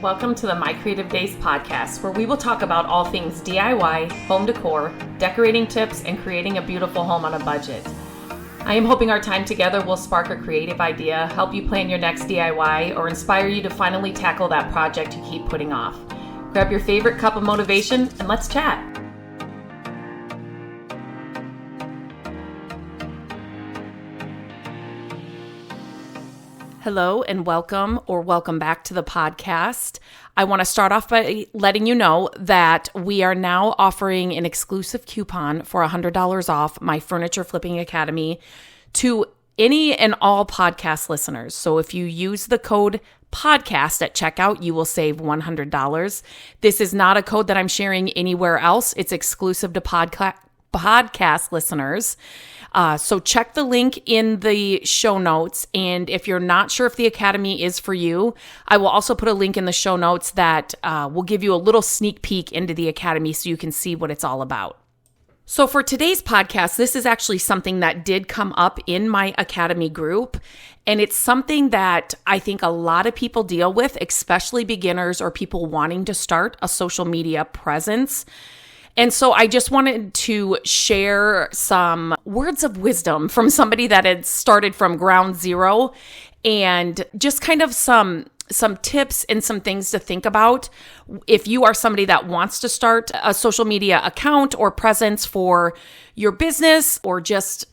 Welcome to the My Creative Days podcast, where we will talk about all things DIY, home decor, decorating tips, and creating a beautiful home on a budget. I am hoping our time together will spark a creative idea, help you plan your next DIY, or inspire you to finally tackle that project you keep putting off. Grab your favorite cup of motivation and let's chat. Hello and welcome back to the podcast. I want to start off by letting you know that we are now offering an exclusive coupon for $100 off my Furniture Flipping Academy to any and all podcast listeners. So if you use the code podcast at checkout, you will save $100. This is not a code that I'm sharing anywhere else. It's exclusive to podcast listeners. So check the link in the show notes. And if you're not sure if the Academy is for you, I will also put a link in the show notes that will give you a little sneak peek into the Academy so you can see what it's all about. So for today's podcast, this is actually something that did come up in my Academy group. And it's something that I think a lot of people deal with, especially beginners or people wanting to start a social media presence. And so I just wanted to share some words of wisdom from somebody that had started from ground zero and just kind of some tips and some things to think about if you are somebody that wants to start a social media account or presence for your business, or just,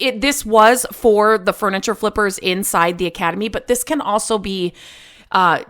this was for the furniture flippers inside the Academy, but this can also be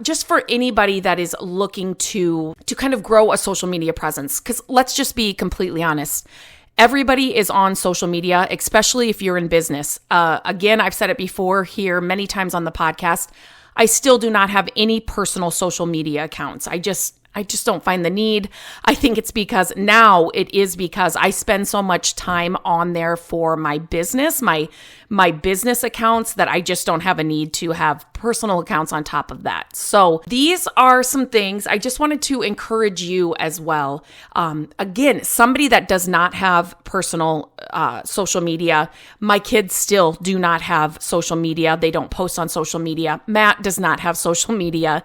just for anybody that is looking to kind of grow a social media presence. Because let's just be completely honest. Everybody is on social media, especially if you're in business. Again, I've said it before here many times on the podcast. I still do not have any personal social media accounts. I just don't find the need. I think it's because I spend so much time on there for my business, my business accounts, that I just don't have a need to have personal accounts on top of that. So these are some things I just wanted to encourage you as well. Again, somebody that does not have personal social media, my kids still do not have social media. They don't post on social media. Matt does not have social media,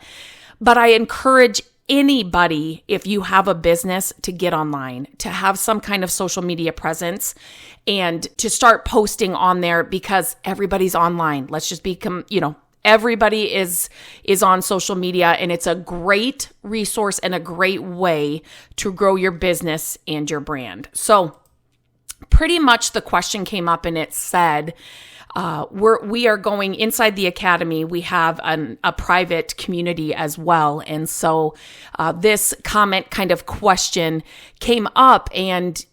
but I encourage anybody, if you have a business, to get online, to have some kind of social media presence and to start posting on there, because everybody's online. Let's just everybody is on social media, and it's a great resource and a great way to grow your business and your brand. So pretty much the question came up and it said, we are going inside the Academy. We have a private community as well. And so this comment kind of question came up, and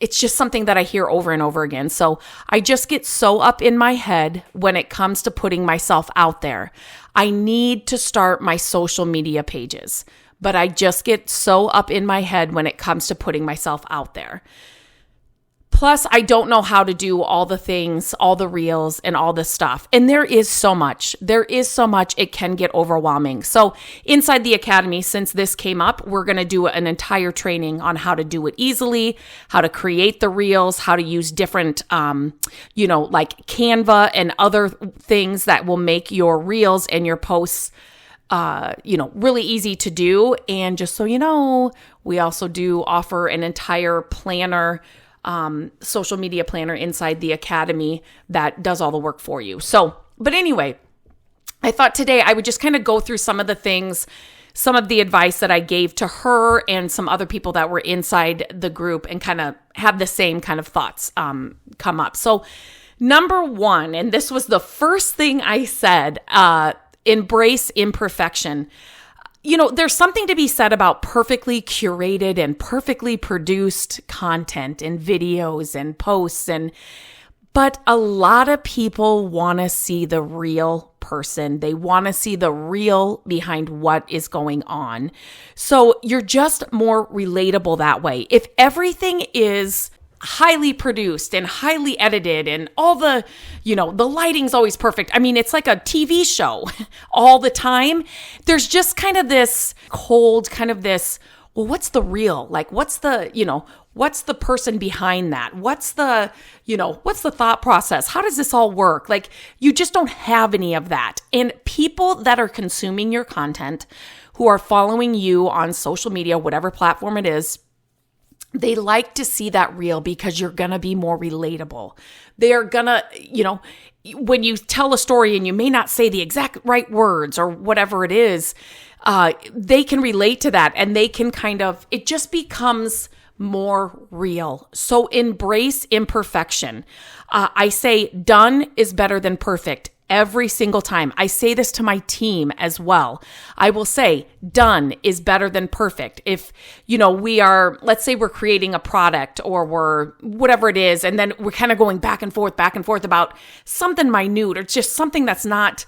it's just something that I hear over and over again. So I just get so up in my head when it comes to putting myself out there. I need to start my social media pages, but I just get so up in my head when it comes to putting myself out there. Plus, I don't know how to do all the things, all the reels and all the stuff. And there is so much. It can get overwhelming. So inside the Academy, since this came up, we're going to do an entire training on how to do it easily, how to create the reels, how to use different, like Canva and other things that will make your reels and your posts really easy to do. And just so you know, we also do offer an entire planner, social media planner inside the Academy that does all the work for you. So, but anyway, I thought today I would just kind of go through some of the things, some of the advice that I gave to her and some other people that were inside the group, and kind of have the same kind of thoughts come up. So number one, and this was the first thing I said, embrace imperfection. There's something to be said about perfectly curated and perfectly produced content and videos and posts, but a lot of people want to see the real person. They want to see the real behind what is going on. So you're just more relatable that way. If everything is highly produced and highly edited and all the lighting's always perfect. I mean, it's like a TV show all the time. There's just kind of this cold, well, what's the real? Like, what's the, What's the person behind that? What's the thought process? How does this all work? Like, you just don't have any of that. And people that are consuming your content, who are following you on social media, whatever platform it is, they like to see that real because you're going to be more relatable. They're going to, when you tell a story and you may not say the exact right words or whatever it is, they can relate to that, and they can it just becomes more real. So embrace imperfection. I say done is better than perfect every single time. I say this to my team as well. I will say done is better than perfect. If, let's say we're creating a product or we're whatever it is, and then we're kind of going back and forth about something minute or just something that's not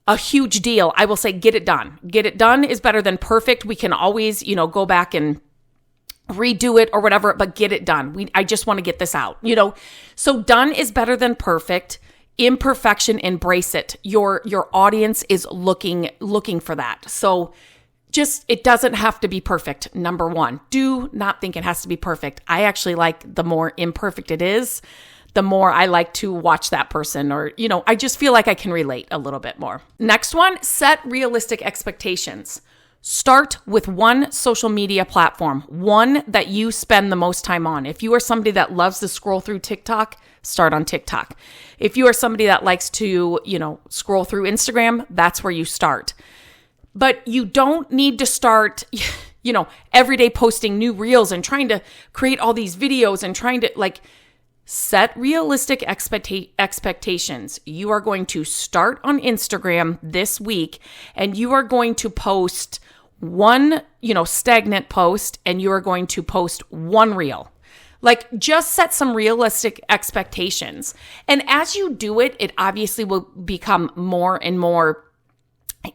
a huge deal. I will say, get it done. Get it done is better than perfect. We can always, go back and redo it or whatever, but get it done. I just want to get this out, So done is better than perfect. Imperfection, embrace it. Your audience is looking for that. So it doesn't have to be perfect. Number one, do not think it has to be perfect. I actually like the more imperfect it is, the more I like to watch that person, or, I just feel like I can relate a little bit more. Next one, set realistic expectations. Start with one social media platform, one that you spend the most time on. If you are somebody that loves to scroll through TikTok, start on TikTok. If you are somebody that likes to, scroll through Instagram, that's where you start. But you don't need to start, every day posting new reels and trying to create all these videos and trying to set realistic expectations. You are going to start on Instagram this week, and you are going to post one, stagnant post, and you are going to post one reel. Just set some realistic expectations. And as you do it, it obviously will become more and more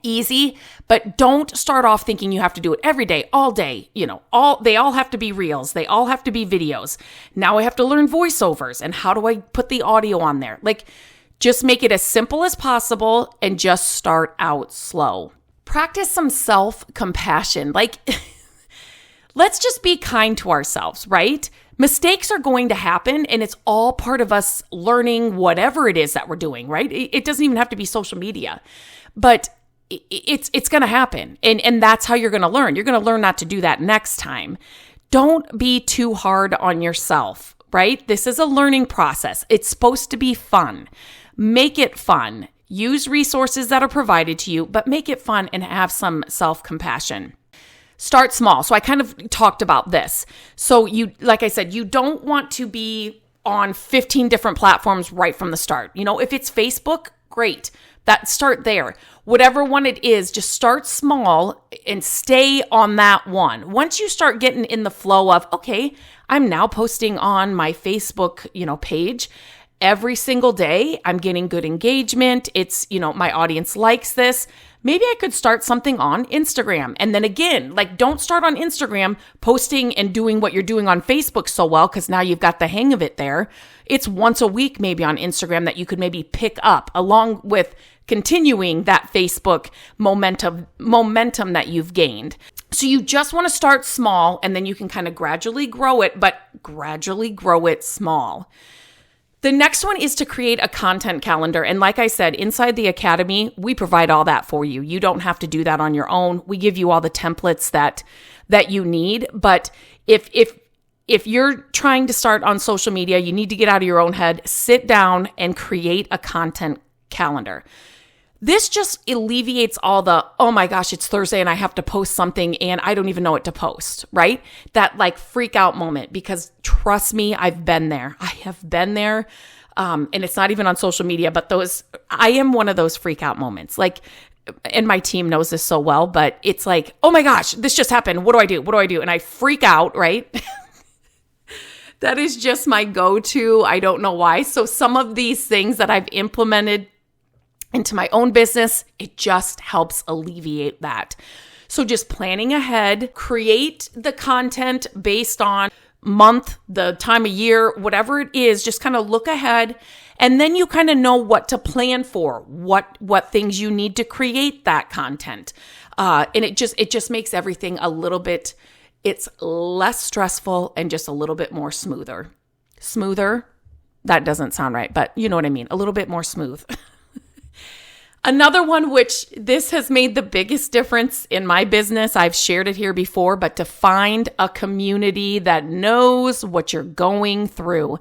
easy, but don't start off thinking you have to do it every day, all day. They all have to be reels. They all have to be videos. Now I have to learn voiceovers, and how do I put the audio on there? Just make it as simple as possible and just start out slow. Practice some self-compassion. Let's just be kind to ourselves, right? Mistakes are going to happen, and it's all part of us learning whatever it is that we're doing, right? It doesn't even have to be social media, but it's going to happen. And that's how you're going to learn. You're going to learn not to do that next time. Don't be too hard on yourself, right? This is a learning process. It's supposed to be fun. Make it fun. Use resources that are provided to you, but make it fun and have some self-compassion. Start small. So I kind of talked about this. So like I said, you don't want to be on 15 different platforms right from the start. If it's Facebook, great. Start there. Whatever one it is, just start small and stay on that one. Once you start getting in the flow of, okay, I'm now posting on my Facebook, page every single day. I'm getting good engagement. It's, my audience likes this. Maybe I could start something on Instagram. And then again, don't start on Instagram posting and doing what you're doing on Facebook so well, because now you've got the hang of it there. It's once a week maybe on Instagram that you could maybe pick up, along with continuing that Facebook momentum that you've gained. So you just want to start small, and then you can kind of gradually grow it, but gradually grow it small. The next one is to create a content calendar. And like I said, inside the Academy, we provide all that for you. You don't have to do that on your own. We give you all the templates that you need. But if you're trying to start on social media, you need to get out of your own head, sit down and create a content calendar. This just alleviates all the, oh my gosh, it's Thursday and I have to post something and I don't even know what to post, right? That freak out moment, because trust me, I've been there. I have been there. And it's not even on social media, but I am one of those freak out moments. And my team knows this so well, but it's oh my gosh, this just happened. What do I do? What do I do? And I freak out, right? That is just my go-to. I don't know why. So some of these things that I've implemented into my own business, it just helps alleviate that. So just planning ahead, create the content based on month, the time of year, whatever it is, just kind of look ahead. And then you kind of know what to plan for, what things you need to create that content. And it just makes everything a little bit It's less stressful and just a little bit more smoother. Smoother? That doesn't sound right, but you know what I mean. A little bit more smooth. Another one, which this has made the biggest difference in my business, I've shared it here before, but to find a community that knows what you're going through.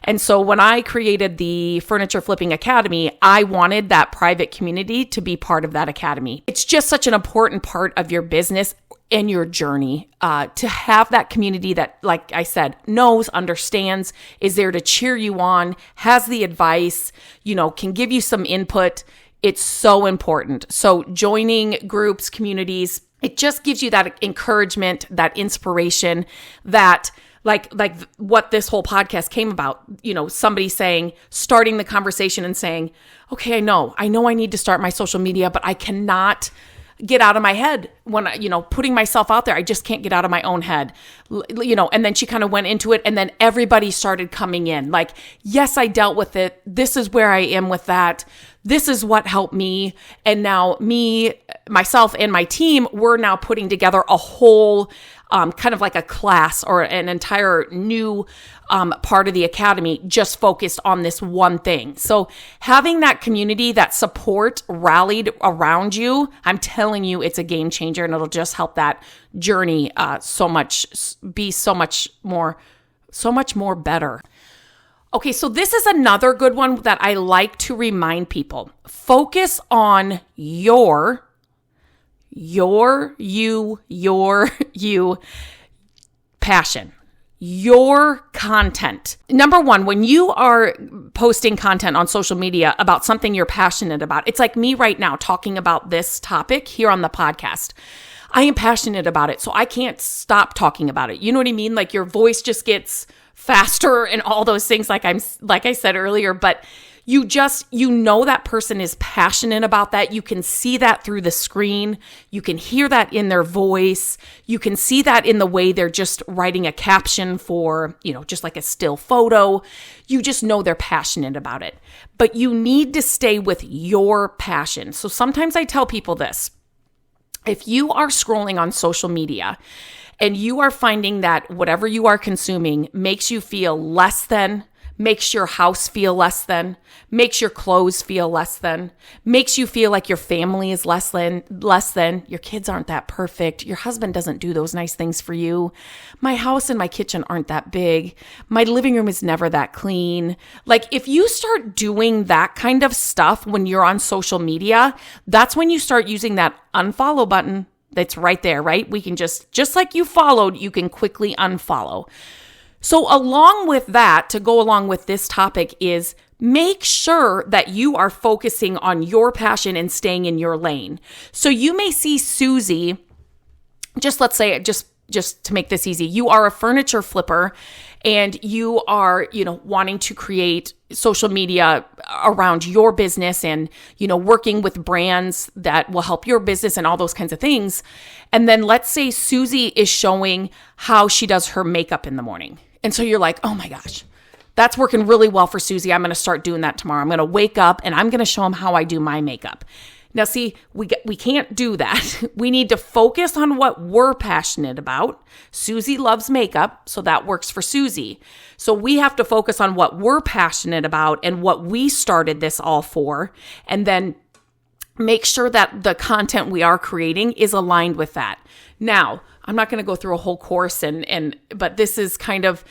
And so when I created the Furniture Flipping Academy, I wanted that private community to be part of that academy. It's just such an important part of your business and your journey to have that community that, like I said, knows, understands, is there to cheer you on, has the advice, can give you some input. It's so important. So joining groups, communities, it just gives you that encouragement, that inspiration, that like what this whole podcast came about, somebody starting the conversation and saying, okay, I know I need to start my social media, but I cannot get out of my head when putting myself out there. I just can't get out of my own head, and then she kind of went into it, and then everybody started coming in like, yes, I dealt with it. This is where I am with that. This is what helped me. And now myself and my team, we're now putting together a whole kind of like a class or an entire new part of the academy just focused on this one thing. So having that community, that support rallied around you, I'm telling you, it's a game changer, and it'll just help that journey so much more better. Okay, so this is another good one that I like to remind people. Focus on your passion, your content. Number one, when you are posting content on social media about something you're passionate about, it's like me right now talking about this topic here on the podcast. I am passionate about it, so I can't stop talking about it. You know what I mean? Like your voice just gets faster and all those things like I said earlier, but you know that person is passionate about that. You can see that through the screen. You can hear that in their voice. You can see that in the way they're just writing a caption for, just like a still photo. You just know they're passionate about it. But you need to stay with your passion. So sometimes I tell people this. If you are scrolling on social media and you are finding that whatever you are consuming makes you feel less than, makes your house feel less than, makes your clothes feel less than, makes you feel like your family is less than, your kids aren't that perfect, your husband doesn't do those nice things for you, my house and my kitchen aren't that big, my living room is never that clean. Like if you start doing that kind of stuff when you're on social media, that's when you start using that unfollow button that's right there, right? We can just like you followed, you can quickly unfollow. So along with that, to go along with this topic is make sure that you are focusing on your passion and staying in your lane. So you may see Susie, let's say, just to make this easy, you are a furniture flipper and you are, wanting to create social media around your business and, working with brands that will help your business and all those kinds of things. And then let's say Susie is showing how she does her makeup in the morning. And so you're like, oh my gosh, that's working really well for Susie. I'm going to start doing that tomorrow. I'm going to wake up and I'm going to show them how I do my makeup. Now, see, we can't do that. We need to focus on what we're passionate about. Susie loves makeup, so that works for Susie. So we have to focus on what we're passionate about and what we started this all for, and then make sure that the content we are creating is aligned with that. Now, I'm not going to go through a whole course but this is kind of,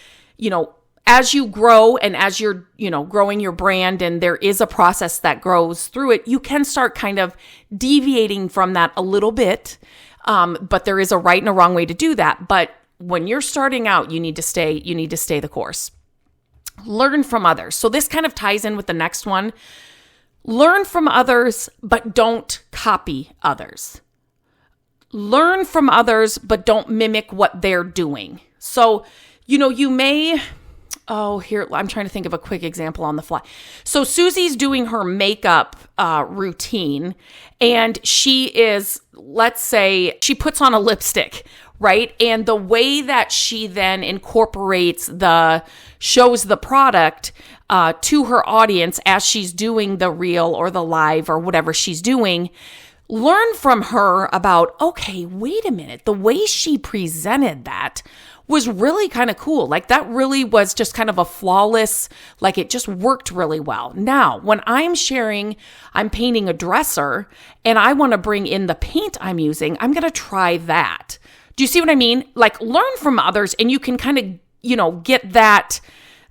as you grow and as you're, growing your brand and there is a process that grows through it, you can start kind of deviating from that a little bit. But there is a right and a wrong way to do that. But when you're starting out, you need to stay the course. Learn from others. So this kind of ties in with the next one. Learn from others, but don't copy others. Learn from others, but don't mimic what they're doing. So, you may... here, I'm trying to think of a quick example on the fly. So Susie's doing her makeup routine and she is, let's say, she puts on a lipstick, right? And the way that she then shows the product to her audience as she's doing the reel or the live or whatever she's doing, learn from her about, okay, wait a minute, the way she presented that was really kind of cool. Like that really was just kind of a flawless, like it just worked really well. Now, when I'm sharing, I'm painting a dresser and I want to bring in the paint I'm using, I'm going to try that. Do you see what I mean? Like learn from others and you can kind of, get that.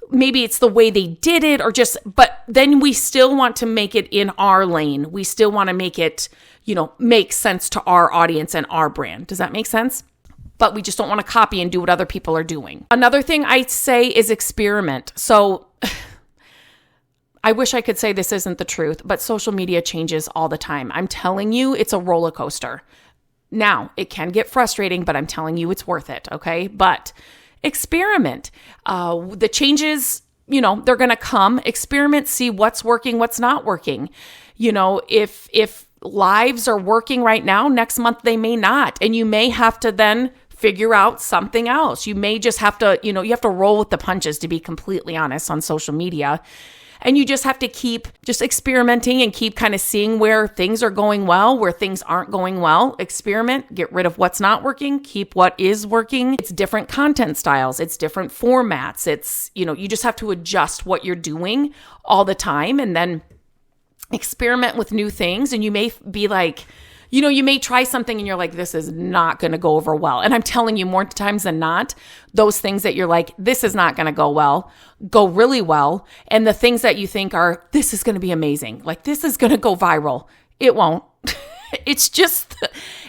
Maybe it's the way they did it or just, but then we still want to make it in our lane. We still want to make it, make sense to our audience and our brand. Does that make sense? But we just don't want to copy and do what other people are doing. Another thing I say is experiment. So I wish I could say this isn't the truth, but social media changes all the time. I'm telling you, it's a roller coaster. Now, it can get frustrating, but I'm telling you it's worth it, okay? But experiment. The changes, they're going to come. Experiment, see what's working, what's not working. If lives are working right now, next month they may not. And you may have to then figure out something else. You may just have to, you have to roll with the punches, to be completely honest, on social media. And you just have to keep just experimenting and keep kind of seeing where things are going well, where things aren't going well. Experiment, get rid of what's not working, keep what is working. It's different content styles. It's different formats. It's, you just have to adjust what you're doing all the time and then experiment with new things. And you may be like, you may try something and you're like, this is not going to go over well. And I'm telling you, more times than not, those things that you're like, this is not going to go well, go really well. And the things that you think are, this is going to be amazing, like this is going to go viral, it won't. It's just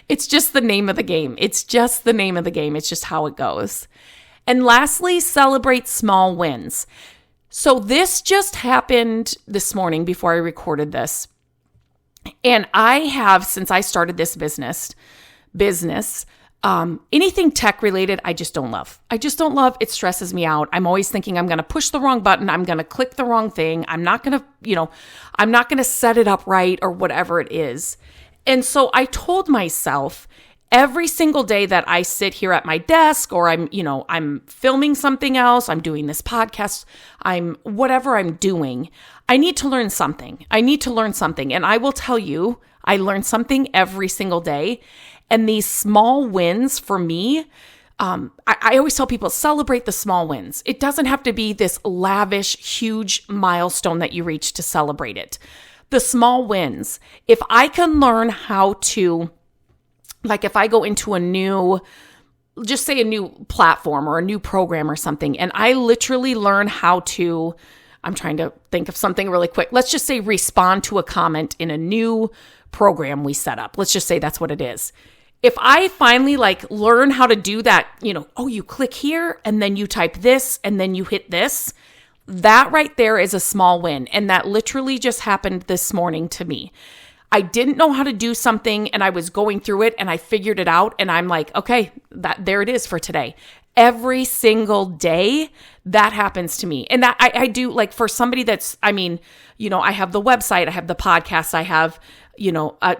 the name of the game. It's just the name of the game. It's just how it goes. And lastly, celebrate small wins. So this just happened this morning before I recorded this. And I have, since I started this business, anything tech related, I just don't love. It stresses me out. I'm always thinking I'm going to push the wrong button. I'm going to click the wrong thing. I'm not going to set it up right or whatever it is. And so I told myself every single day that I sit here at my desk or I'm filming something else, I'm doing this podcast, whatever I'm doing, I need to learn something. And I will tell you, I learn something every single day. And these small wins for me, I always tell people, celebrate the small wins. It doesn't have to be this lavish, huge milestone that you reach to celebrate it. The small wins. If I can learn how to, like if I go into a new platform or a new program or something, and I literally learn how to, I'm trying to think of something really quick. Let's just say respond to a comment in a new program we set up. Let's just say that's what it is. If I finally learn how to do that, you click here and then you type this and then you hit this, that right there is a small win. And that literally just happened this morning to me. I didn't know how to do something and I was going through it and I figured it out and I'm like, okay, there it is for today. Every single day that happens to me. And that I do, like, for somebody that's, I have the website, I have the podcast, I have,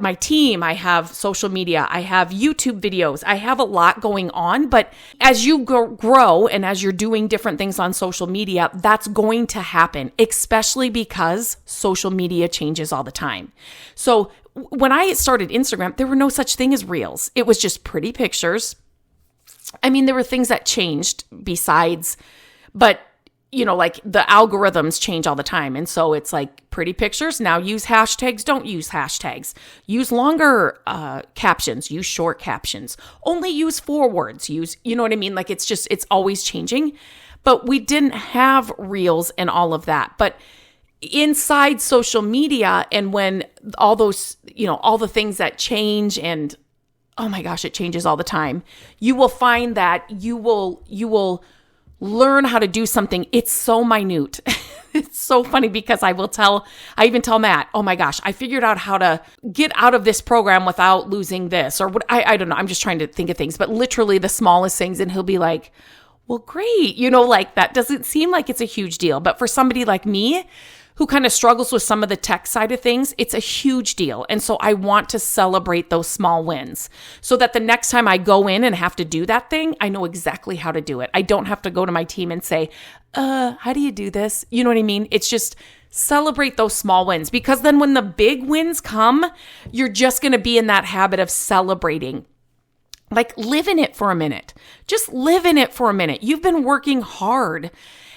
my team, I have social media, I have YouTube videos, I have a lot going on. But as you grow and as you're doing different things on social media, that's going to happen, especially because social media changes all the time. So when I started Instagram, there were no such thing as reels. It was just pretty pictures. There were things that changed besides, but the algorithms change all the time. And so it's like pretty pictures. Now use hashtags, don't use hashtags. Use longer captions, use short captions. Only use forwards, you know what I mean? Like it's always changing. But we didn't have reels and all of that. But inside social media and when all those, all the things that change and oh my gosh, it changes all the time. You will find that you will learn how to do something. It's so minute. It's so funny because I even tell Matt, oh my gosh, I figured out how to get out of this program without losing this or what. I don't know. I'm just trying to think of things, but literally the smallest things. And he'll be like, well, great. That doesn't seem like it's a huge deal. But for somebody like me, who kind of struggles with some of the tech side of things, it's a huge deal. And so I want to celebrate those small wins so that the next time I go in and have to do that thing, I know exactly how to do it. I don't have to go to my team and say, how do you do this? You know what I mean? It's just Celebrate those small wins, because then when the big wins come, you're just going to be in that habit of celebrating. Like, live in it for a minute. Just live in it for a minute. You've been working hard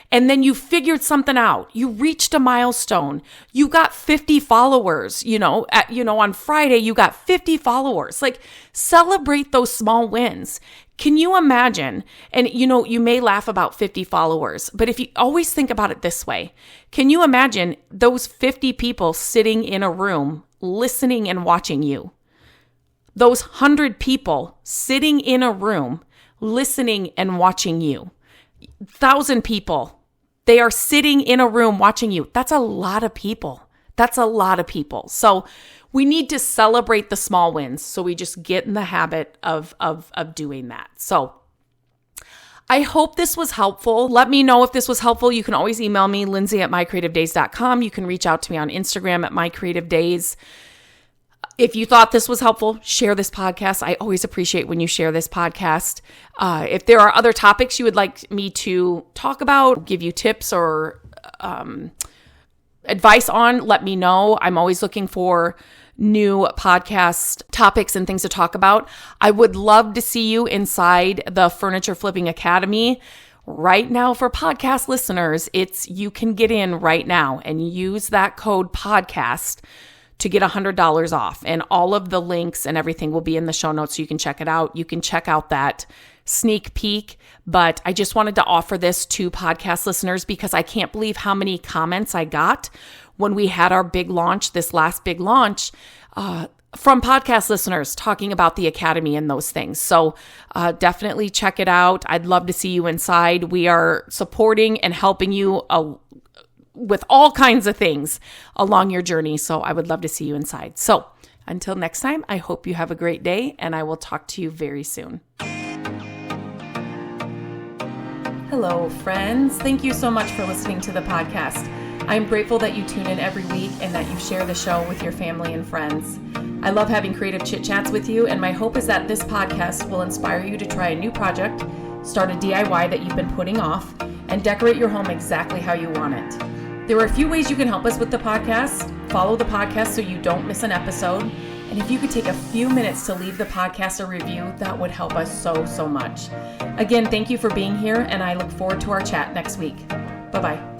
and then you figured something out. You reached a milestone. You got 50 followers, on Friday, you got 50 followers. Like, celebrate those small wins. Can you imagine? And you may laugh about 50 followers, but if you always think about it this way, can you imagine those 50 people sitting in a room, listening and watching you? Those 100 people sitting in a room, listening and watching you. 1,000 people, they are sitting in a room watching you. That's a lot of people. That's a lot of people. So we need to celebrate the small wins. So we just get in the habit of doing that. So I hope this was helpful. Let me know if this was helpful. You can always email me, Lindsay@mycreativedays.com. You can reach out to me on Instagram @mycreativedays. If you thought this was helpful, share this podcast. I always appreciate when you share this podcast. If there are other topics you would like me to talk about, give you tips or advice on, let me know. I'm always looking for new podcast topics and things to talk about. I would love to see you inside the Furniture Flipping Academy. Right now, for podcast listeners, you can get in right now and use that code podcast to get $100 off. And all of the links and everything will be in the show notes so you can check it out. You can check out that sneak peek, but I just wanted to offer this to podcast listeners because I can't believe how many comments I got when we had our big launch, this last big launch, from podcast listeners talking about the Academy and those things. So definitely check it out. I'd love to see you inside. We are supporting and helping you with all kinds of things along your journey. So I would love to see you inside. So until next time, I hope you have a great day and I will talk to you very soon. Hello, friends. Thank you so much for listening to the podcast. I'm grateful that you tune in every week and that you share the show with your family and friends. I love having creative chit chats with you, and my hope is that this podcast will inspire you to try a new project, start a DIY that you've been putting off, and decorate your home exactly how you want it. There are a few ways you can help us with the podcast. Follow the podcast so you don't miss an episode. And if you could take a few minutes to leave the podcast a review, that would help us so much. Again, thank you for being here, and I look forward to our chat next week. Bye-bye.